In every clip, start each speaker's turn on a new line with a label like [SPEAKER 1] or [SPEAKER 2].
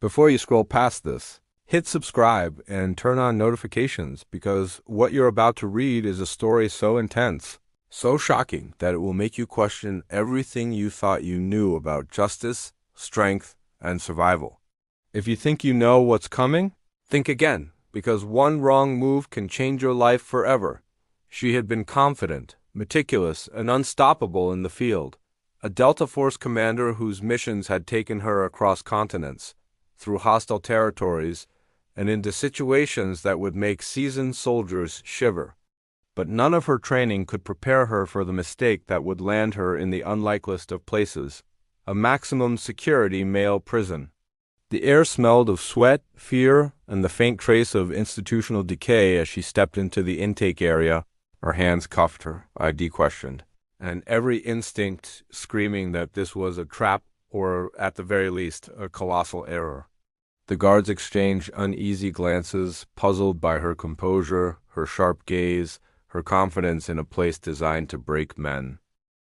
[SPEAKER 1] Before you scroll past this, hit subscribe and turn on notifications because what you're about to read is a story so intense, so shocking that it will make you question everything you thought you knew about justice, strength, and survival. If you think you know what's coming, think again, because one wrong move can change your life forever. She had been confident, meticulous, and unstoppable in the field, a Delta Force commander whose missions had taken her across continents, through hostile territories, and into situations that would make seasoned soldiers shiver. But none of her training could prepare her for the mistake that would land her in the unlikeliest of places, a maximum security male prison. The air smelled of sweat, fear, and the faint trace of institutional decay as she stepped into the intake area. Her hands cuffed, her ID questioned, and every instinct screaming that this was a trap or, at the very least, a colossal error. The guards exchanged uneasy glances, puzzled by her composure, her sharp gaze, her confidence in a place designed to break men.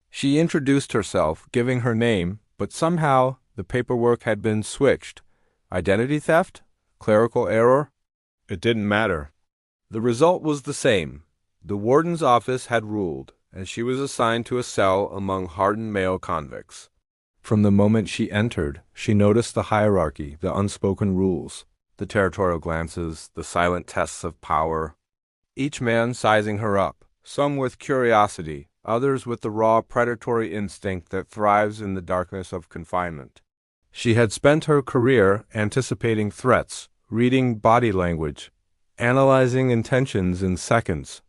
[SPEAKER 1] She introduced herself, giving her name, but somehow the paperwork had been switched. Identity theft? Clerical error? It didn't matter. The result was the same. The warden's office had ruled, and she was assigned to a cell among hardened male convicts. From the moment she entered, she noticed the hierarchy, the unspoken rules, the territorial glances, the silent tests of power. Each man sizing her up, some with curiosity, others with the raw predatory instinct that thrives in the darkness of confinement. She had spent her career anticipating threats, reading body language, analyzing intentions in seconds.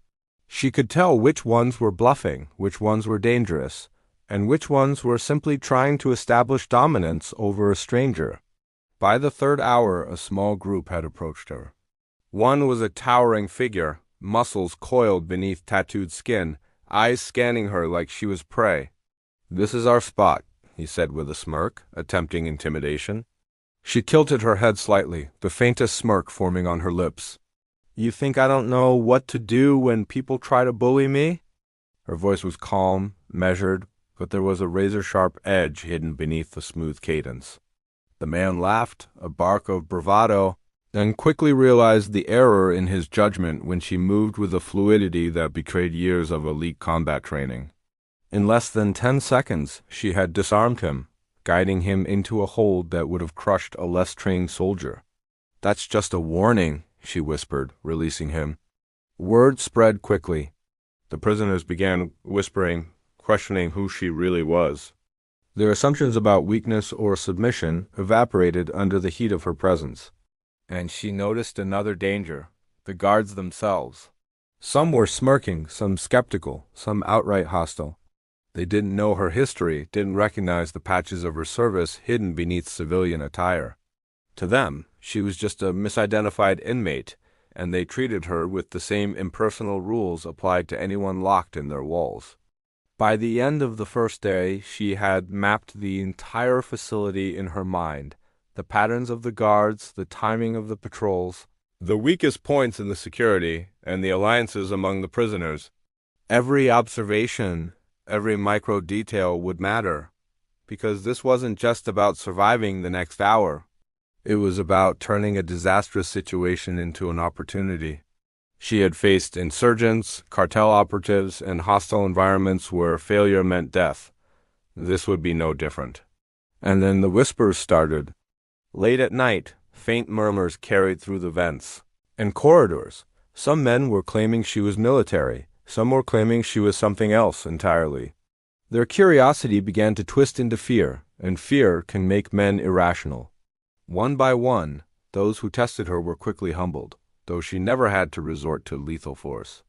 [SPEAKER 1] She could tell which ones were bluffing, which ones were dangerous, and which ones were simply trying to establish dominance over a stranger. By the third hour, a small group had approached her. One was a towering figure, muscles coiled beneath tattooed skin, eyes scanning her like she was prey. "This is our spot," he said with a smirk, attempting intimidation. She tilted her head slightly, the faintest smirk forming on her lips. "You think I don't know what to do when people try to bully me?" Her voice was calm, measured, but there was a razor-sharp edge hidden beneath the smooth cadence. The man laughed, a bark of bravado, and quickly realized the error in his judgment when she moved with a fluidity that betrayed years of elite combat training. In less than 10 seconds, she had disarmed him, guiding him into a hold that would have crushed a less trained soldier. "That's just a warning," she whispered, releasing him. Word spread quickly. The prisoners began whispering, questioning who she really was. Their assumptions about weakness or submission evaporated under the heat of her presence. And she noticed another danger, the guards themselves. Some were smirking, some skeptical, some outright hostile. They didn't know her history, didn't recognize the patches of her service hidden beneath civilian attire. To them, she was just a misidentified inmate, and they treated her with the same impersonal rules applied to anyone locked in their walls. By the end of the first day, she had mapped the entire facility in her mind, the patterns of the guards, the timing of the patrols, the weakest points in the security, and the alliances among the prisoners. Every observation, every micro detail would matter, because this wasn't just about surviving the next hour. It was about turning a disastrous situation into an opportunity. She had faced insurgents, cartel operatives, and hostile environments where failure meant death. This would be no different. And then the whispers started. Late at night, faint murmurs carried through the vents and corridors. Some men were claiming she was military. Some were claiming she was something else entirely. Their curiosity began to twist into fear, and fear can make men irrational. One by one, those who tested her were quickly humbled, though she never had to resort to lethal force.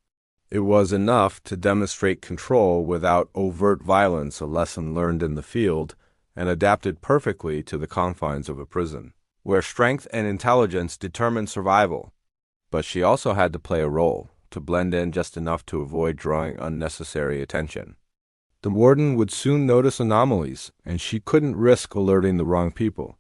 [SPEAKER 1] It was enough to demonstrate control without overt violence, a lesson learned in the field, and adapted perfectly to the confines of a prison, where strength and intelligence determined survival. But she also had to play a role, to blend in just enough to avoid drawing unnecessary attention. The warden would soon notice anomalies, and she couldn't risk alerting the wrong people.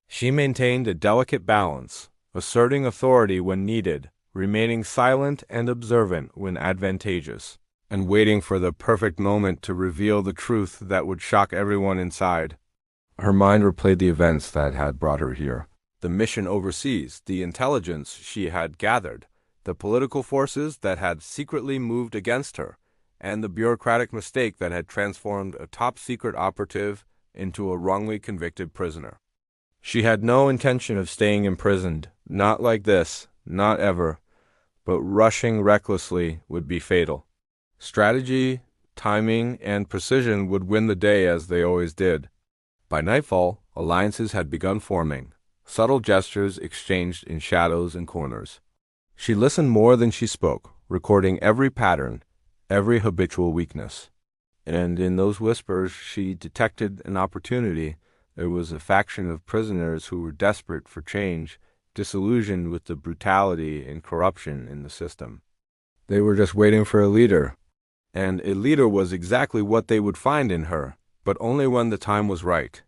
[SPEAKER 1] She maintained a delicate balance, asserting authority when needed, remaining silent and observant when advantageous, and waiting for the perfect moment to reveal the truth that would shock everyone inside. Her mind replayed the events that had brought her here. The mission overseas, the intelligence she had gathered, the political forces that had secretly moved against her, and the bureaucratic mistake that had transformed a top-secret operative into a wrongly convicted prisoner. She had no intention of staying imprisoned, not like this, not ever, but rushing recklessly would be fatal. Strategy, timing, and precision would win the day as they always did. By nightfall, alliances had begun forming, subtle gestures exchanged in shadows and corners. She listened more than she spoke, recording every pattern, every habitual weakness. And in those whispers she detected an opportunity. There was a faction of prisoners who were desperate for change, disillusioned with the brutality and corruption in the system. They were just waiting for a leader. And a leader was exactly what they would find in her, but only when the time was right.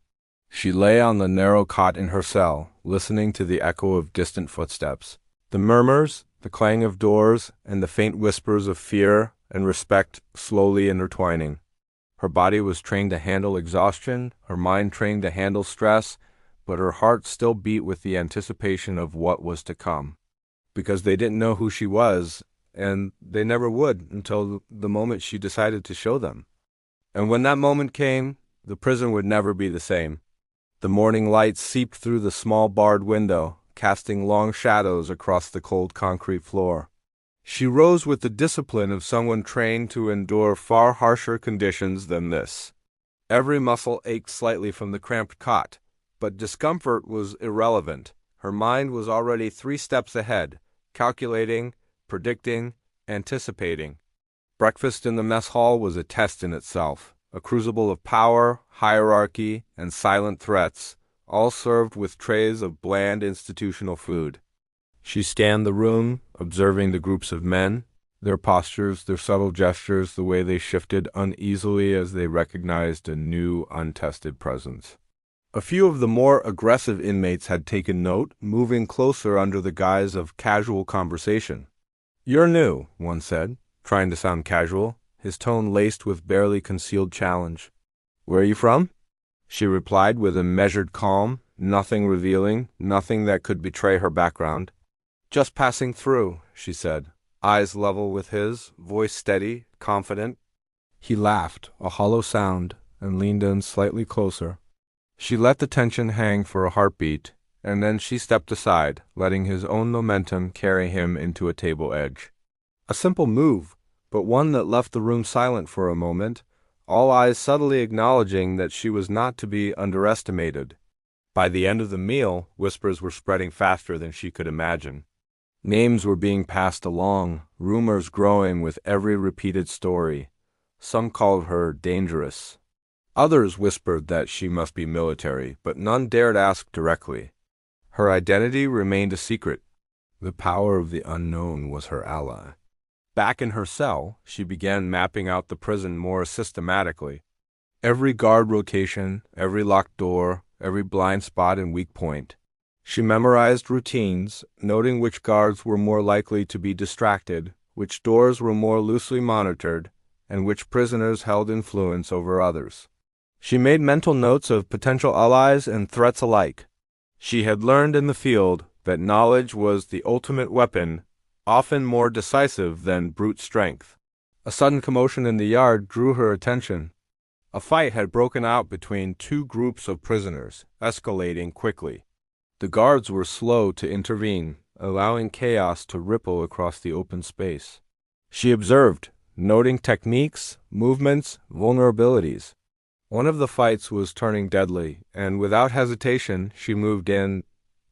[SPEAKER 1] She lay on the narrow cot in her cell, listening to the echo of distant footsteps, the murmurs, the clang of doors, and the faint whispers of fear and respect slowly intertwining. Her body was trained to handle exhaustion, her mind trained to handle stress, but her heart still beat with the anticipation of what was to come. Because they didn't know who she was, and they never would until the moment she decided to show them. And when that moment came, the prison would never be the same. The morning light seeped through the small barred window, casting long shadows across the cold concrete floor. She rose with the discipline of someone trained to endure far harsher conditions than this. Every muscle ached slightly from the cramped cot, but discomfort was irrelevant. Her mind was already 3 steps ahead, calculating, predicting, anticipating. Breakfast in the mess hall was a test in itself, a crucible of power, hierarchy, and silent threats, all served with trays of bland institutional food. She scanned the room, observing the groups of men, their postures, their subtle gestures, the way they shifted uneasily as they recognized a new, untested presence. A few of the more aggressive inmates had taken note, moving closer under the guise of casual conversation. "You're new," one said, trying to sound casual, his tone laced with barely concealed challenge. "Where are you from?" She replied with a measured calm, nothing revealing, nothing that could betray her background. "Just passing through," she said, eyes level with his, voice steady, confident. He laughed, a hollow sound, and leaned in slightly closer. She let the tension hang for a heartbeat, and then she stepped aside, letting his own momentum carry him into a table edge. A simple move, but one that left the room silent for a moment, all eyes subtly acknowledging that she was not to be underestimated. By the end of the meal, whispers were spreading faster than she could imagine. Names were being passed along, rumors growing with every repeated story. Some called her dangerous. Others whispered that she must be military, but none dared ask directly. Her identity remained a secret. The power of the unknown was her ally. Back in her cell, she began mapping out the prison more systematically. Every guard rotation, every locked door, every blind spot and weak point. She memorized routines, noting which guards were more likely to be distracted, which doors were more loosely monitored, and which prisoners held influence over others. She made mental notes of potential allies and threats alike. She had learned in the field that knowledge was the ultimate weapon, often more decisive than brute strength. A sudden commotion in the yard drew her attention. A fight had broken out between 2 groups of prisoners, escalating quickly. The guards were slow to intervene, allowing chaos to ripple across the open space. She observed, noting techniques, movements, vulnerabilities. One of the fights was turning deadly, and without hesitation she moved in,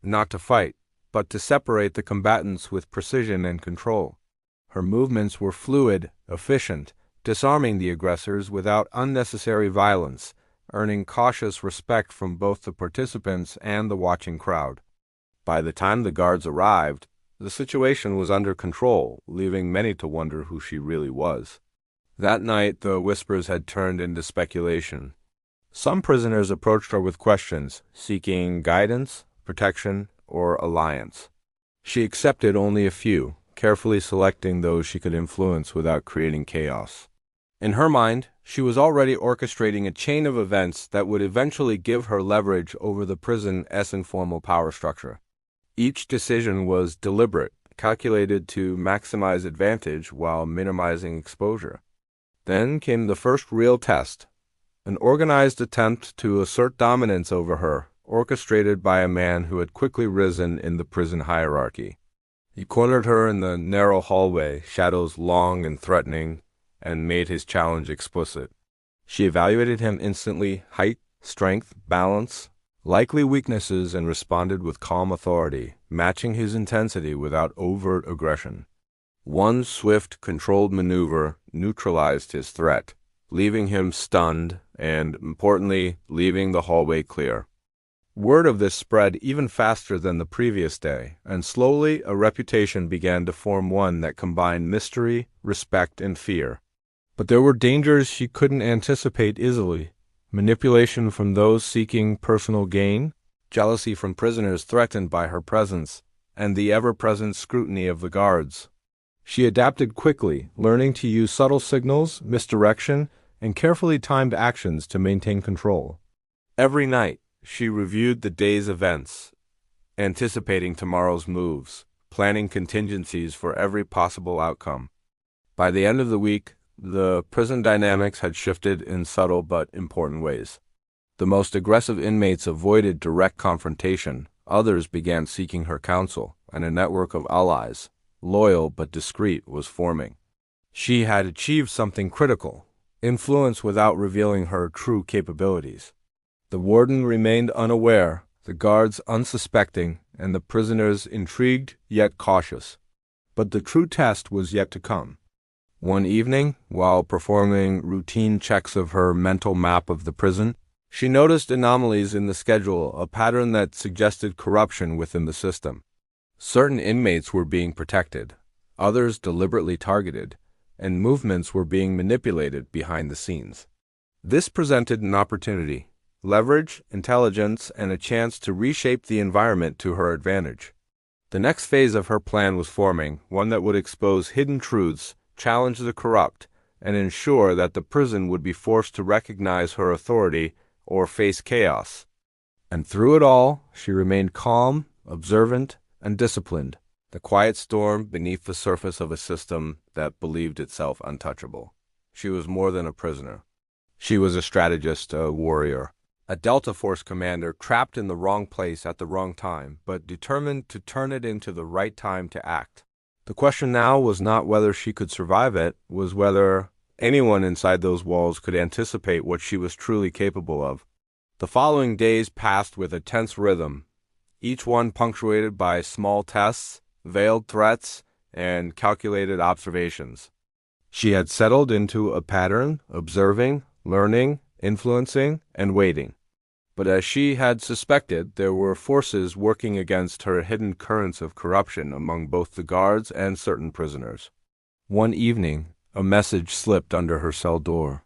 [SPEAKER 1] not to fight, but to separate the combatants with precision and control. Her movements were fluid, efficient, disarming the aggressors without unnecessary violence, earning cautious respect from both the participants and the watching crowd. By the time the guards arrived, the situation was under control, leaving many to wonder who she really was. That night, the whispers had turned into speculation. Some prisoners approached her with questions, seeking guidance, protection, or alliance. She accepted only a few, carefully selecting those she could influence without creating chaos. In her mind, She was already orchestrating a chain of events that would eventually give her leverage over the prison's informal power structure. Each decision was deliberate, calculated to maximize advantage while minimizing exposure. Then came the first real test, an organized attempt to assert dominance over her, orchestrated by a man who had quickly risen in the prison hierarchy. He cornered her in the narrow hallway, shadows long and threatening, and made his challenge explicit. She evaluated him instantly, height, strength, balance, likely weaknesses, and responded with calm authority, matching his intensity without overt aggression. One swift, controlled maneuver neutralized his threat, leaving him stunned and, importantly, leaving the hallway clear. Word of this spread even faster than the previous day, and slowly a reputation began to form, one that combined mystery, respect, and fear. But there were dangers she couldn't anticipate easily. Manipulation from those seeking personal gain, jealousy from prisoners threatened by her presence, and the ever-present scrutiny of the guards. She adapted quickly, learning to use subtle signals, misdirection, and carefully timed actions to maintain control. Every night, she reviewed the day's events, anticipating tomorrow's moves, planning contingencies for every possible outcome. By the end of the week, the prison dynamics had shifted in subtle but important ways. The most aggressive inmates avoided direct confrontation, others began seeking her counsel, and a network of allies, loyal but discreet, was forming. She had achieved something critical, influence without revealing her true capabilities. The warden remained unaware, the guards unsuspecting, and the prisoners intrigued yet cautious. But the true test was yet to come. One evening, while performing routine checks of her mental map of the prison, she noticed anomalies in the schedule, a pattern that suggested corruption within the system. Certain inmates were being protected, others deliberately targeted, and movements were being manipulated behind the scenes. This presented an opportunity, leverage, intelligence, and a chance to reshape the environment to her advantage. The next phase of her plan was forming, one that would expose hidden truths, challenge the corrupt, and ensure that the prison would be forced to recognize her authority or face chaos. And through it all, she remained calm, observant, and disciplined, the quiet storm beneath the surface of a system that believed itself untouchable. She was more than a prisoner. She was a strategist, a warrior, a Delta Force commander trapped in the wrong place at the wrong time, but determined to turn it into the right time to act. The question now was not whether she could survive it, was whether anyone inside those walls could anticipate what she was truly capable of. The following days passed with a tense rhythm, each one punctuated by small tests, veiled threats, and calculated observations. She had settled into a pattern, observing, learning, influencing, and waiting. But as she had suspected, there were forces working against her hidden currents of corruption among both the guards and certain prisoners. One evening, a message slipped under her cell door.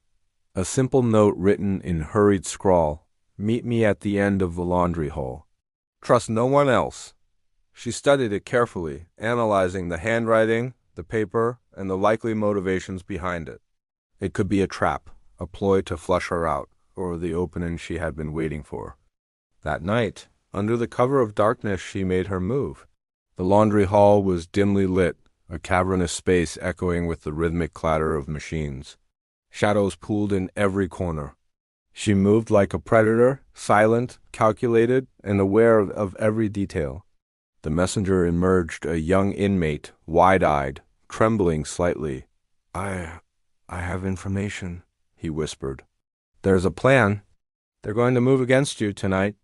[SPEAKER 1] A simple note written in hurried scrawl, "Meet me at the end of the laundry hole. Trust no one else." She studied it carefully, analyzing the handwriting, the paper, and the likely motivations behind it. It could be a trap, a ploy to flush her out, or the opening she had been waiting for. That night, under the cover of darkness, she made her move. The laundry hall was dimly lit, a cavernous space echoing with the rhythmic clatter of machines. Shadows pooled in every corner. She moved like a predator, silent, calculated, and aware of every detail. The messenger emerged, a young inmate, wide-eyed, trembling slightly. I have information," he whispered. "There's a plan. They're going to move against you tonight."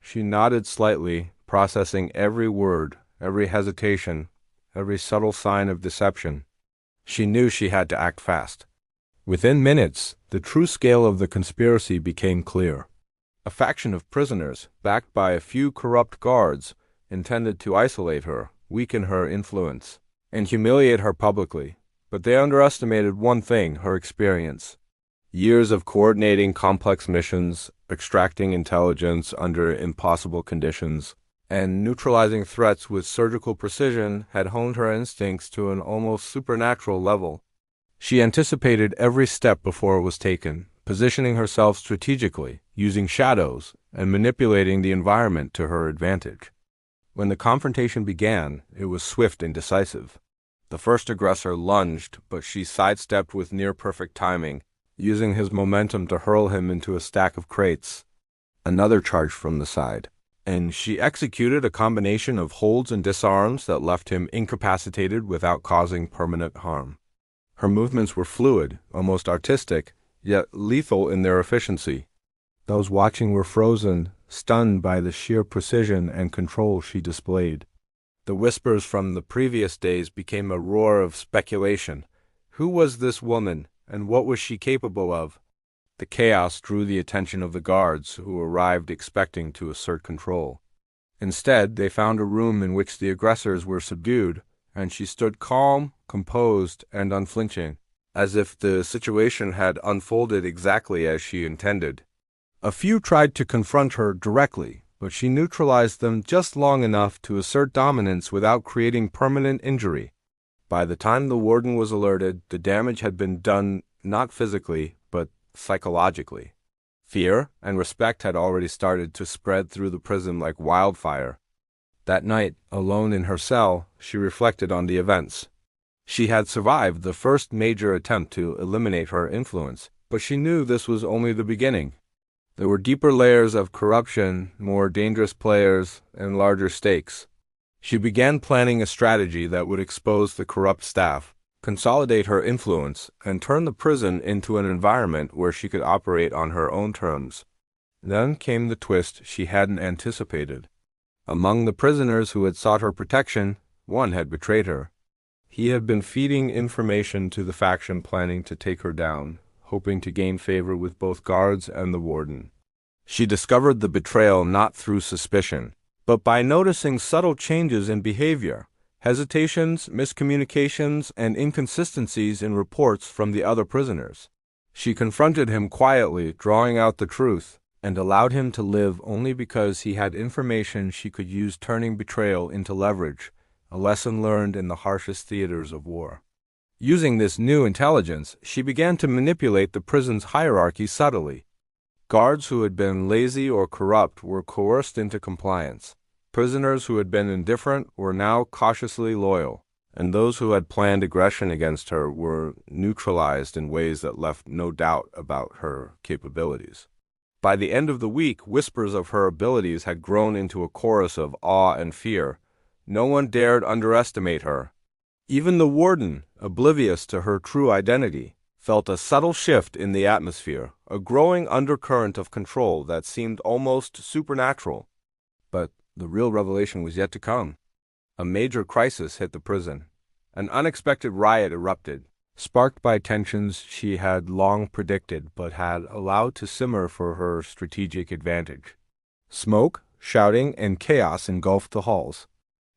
[SPEAKER 1] She nodded slightly, processing every word, every hesitation, every subtle sign of deception. She knew she had to act fast. Within minutes, the true scale of the conspiracy became clear. A faction of prisoners, backed by a few corrupt guards, intended to isolate her, weaken her influence, and humiliate her publicly. But they underestimated one thing, her experience. Years of coordinating complex missions, extracting intelligence under impossible conditions, and neutralizing threats with surgical precision had honed her instincts to an almost supernatural level. She anticipated every step before it was taken, positioning herself strategically, using shadows, and manipulating the environment to her advantage. When the confrontation began, it was swift and decisive. The first aggressor lunged, but she sidestepped with near-perfect timing, using his momentum to hurl him into a stack of crates. Another charged from the side, and she executed a combination of holds and disarms that left him incapacitated without causing permanent harm. Her movements were fluid, almost artistic, yet lethal in their efficiency. Those watching were frozen, stunned by the sheer precision and control she displayed. The whispers from the previous days became a roar of speculation. Who was this woman, and what was she capable of? The chaos drew the attention of the guards, who arrived expecting to assert control. Instead, they found a room in which the aggressors were subdued, and she stood calm, composed, and unflinching, as if the situation had unfolded exactly as she intended. A few tried to confront her directly, but she neutralized them just long enough to assert dominance without creating permanent injury. By the time the warden was alerted, the damage had been done not physically, but psychologically. Fear and respect had already started to spread through the prison like wildfire. That night, alone in her cell, she reflected on the events. She had survived the first major attempt to eliminate her influence, but she knew this was only the beginning. There were deeper layers of corruption, more dangerous players, and larger stakes. She began planning a strategy that would expose the corrupt staff, consolidate her influence, and turn the prison into an environment where she could operate on her own terms. Then came the twist she hadn't anticipated. Among the prisoners who had sought her protection, one had betrayed her. He had been feeding information to the faction planning to take her down, hoping to gain favor with both guards and the warden. She discovered the betrayal not through suspicion, but by noticing subtle changes in behavior, hesitations, miscommunications, and inconsistencies in reports from the other prisoners. She confronted him quietly, drawing out the truth, and allowed him to live only because he had information she could use, turning betrayal into leverage, a lesson learned in the harshest theaters of war. Using this new intelligence, she began to manipulate the prison's hierarchy subtly. Guards who had been lazy or corrupt were coerced into compliance. Prisoners who had been indifferent were now cautiously loyal, and those who had planned aggression against her were neutralized in ways that left no doubt about her capabilities. By the end of the week, whispers of her abilities had grown into a chorus of awe and fear. No one dared underestimate her. Even the warden, oblivious to her true identity, felt a subtle shift in the atmosphere, a growing undercurrent of control that seemed almost supernatural. But the real revelation was yet to come. A major crisis hit the prison. An unexpected riot erupted, sparked by tensions she had long predicted but had allowed to simmer for her strategic advantage. Smoke, shouting, and chaos engulfed the halls.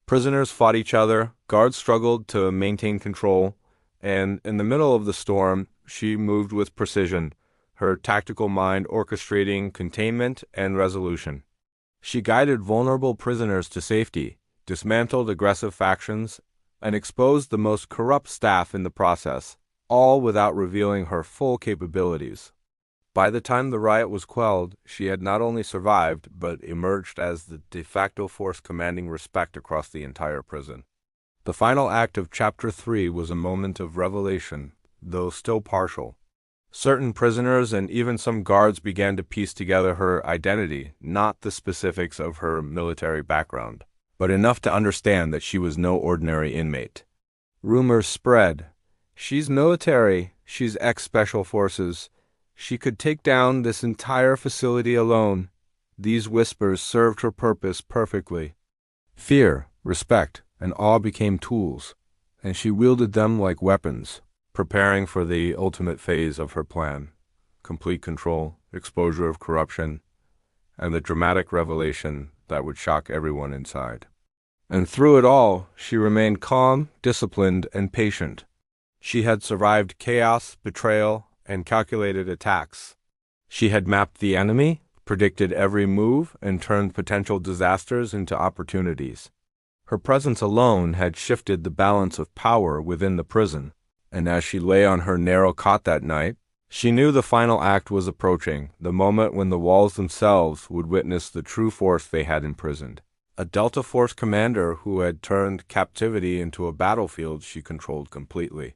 [SPEAKER 1] Prisoners fought each other, guards struggled to maintain control, and in the middle of the storm, she moved with precision, her tactical mind orchestrating containment and resolution. She guided vulnerable prisoners to safety, dismantled aggressive factions, and exposed the most corrupt staff in the process, all without revealing her full capabilities. By the time the riot was quelled, she had not only survived, but emerged as the de facto force commanding respect across the entire prison. The final act of Chapter 3 was a moment of revelation, though still partial. Certain prisoners and even some guards began to piece together her identity, not the specifics of her military background, but enough to understand that she was no ordinary inmate. Rumors spread. She's military, she's ex-special forces. She could take down this entire facility alone. These whispers served her purpose perfectly. Fear, respect, and awe became tools, and she wielded them like weapons, preparing for the ultimate phase of her plan: complete control, exposure of corruption, and the dramatic revelation that would shock everyone inside. And through it all, she remained calm, disciplined, and patient. She had survived chaos, betrayal, and calculated attacks. She had mapped the enemy, predicted every move, and turned potential disasters into opportunities. Her presence alone had shifted the balance of power within the prison, And as she lay on her narrow cot that night, she knew the final act was approaching, the moment when the walls themselves would witness the true force they had imprisoned. A Delta Force commander who had turned captivity into a battlefield she controlled completely.